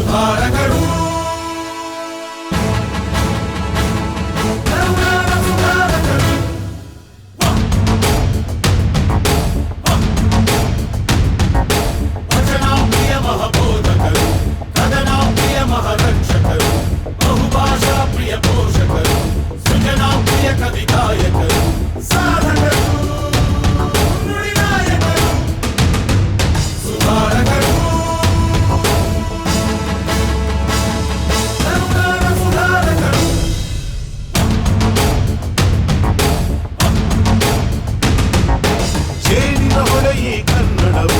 ಸುಧಾರಕರು ವಚನಾಪ್ರಿಯ ಮಹಬೋಧಕರು ಕದನಾಪ್ರಿಯ ಮಹರಕ್ಷಕರು ಬಹುಭಾಷಾ ಪ್ರಿಯ ಪೋಷಕರು ಸೃಜನಾಪ್ರಿಯ ಕವಿಗಾಯಕರು ಸಾಧಕರು ನುಡಿನಾಯಕರು ಸುಧಾರಕರು ಕರುನಾಡ ಸುಧಾರಕರು ಜೇನಿನ ಹೊಳೆಯಿ ಕನ್ನಡವು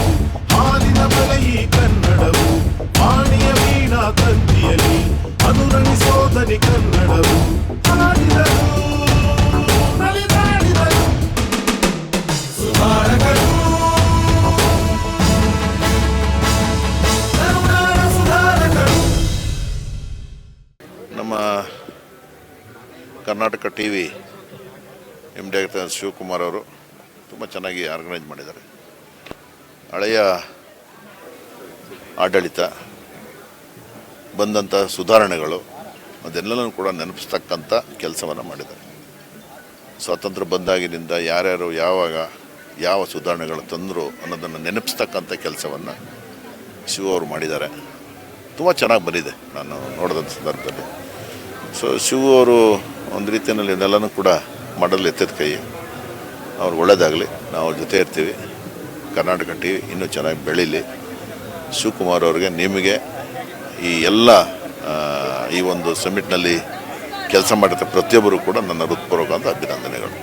ಹಾಲಿನ ಬೆಲೆಯಿ ಕನ್ನಡವು ವಾಣಿಯ ವೀಣಾ ತಂತಿಯಲಿ ಅನುರಣಿಸೋದನಿ ಕನ್ನಡವು ಹಾಡಿದರು ನಲಿದಾಡಿದರು ಸುಧಾರಕರು ಕರುನಾಡ ಸುಧಾರಕರು ನಮ್ಮ Karnataka T V M D ಆಗಿರ್ತಾರೆ ಶಿವಕುಮಾರ್ ಅವರು ತುಂಬ ಚೆನ್ನಾಗಿ ಆರ್ಗನೈಸ್ ಮಾಡಿದ್ದಾರೆ. ಹಳೆಯ ಆಡಳಿತ ಬಂದಂಥ ಸುಧಾರಣೆಗಳು ಅದೆಲ್ಲನೂ ಕೂಡ ನೆನಪಿಸ್ತಕ್ಕಂಥ ಕೆಲಸವನ್ನು ಮಾಡಿದ್ದಾರೆ. ಸ್ವಾತಂತ್ರ್ಯ ಬಂದಾಗಿನಿಂದ ಯಾರ್ಯಾರು ಯಾವಾಗ ಯಾವ ಸುಧಾರಣೆಗಳು ತಂದರು ಅನ್ನೋದನ್ನು ನೆನಪಿಸ್ತಕ್ಕಂಥ ಕೆಲಸವನ್ನು ಶಿವ ಅವರು ಮಾಡಿದ್ದಾರೆ. ತುಂಬ ಚೆನ್ನಾಗಿ ಬಂದಿದೆ ನಾನು ನೋಡಿದಂಥ ಸಂದರ್ಭದಲ್ಲಿ. ಸೊ ಶಿವ ಅವರು ಒಂದು ರೀತಿಯಲ್ಲಿ ಇದೆಲ್ಲನೂ ಕೂಡ ಮಾಡಲು ಎತ್ತಿದ ಕೈ. ಅವ್ರಿಗೆ ಒಳ್ಳೆಯದಾಗಲಿ, ನಾವು ಅವ್ರ ಜೊತೆ ಇರ್ತೀವಿ. ಕರ್ನಾಟಕ ಟಿ ವಿ ಇನ್ನೂ ಚೆನ್ನಾಗಿ ಬೆಳೀಲಿ. ಶಿವಕುಮಾರ್ ಅವರಿಗೆ, ನಿಮಗೆ, ಈ ಎಲ್ಲ ಈ ಒಂದು ಸಮಿಟ್ನಲ್ಲಿ ಕೆಲಸ ಮಾಡಿದ ಪ್ರತಿಯೊಬ್ಬರು ಕೂಡ ನನ್ನ ಹೃತ್ಪೂರ್ವಕ ಅಭಿನಂದನೆಗಳು.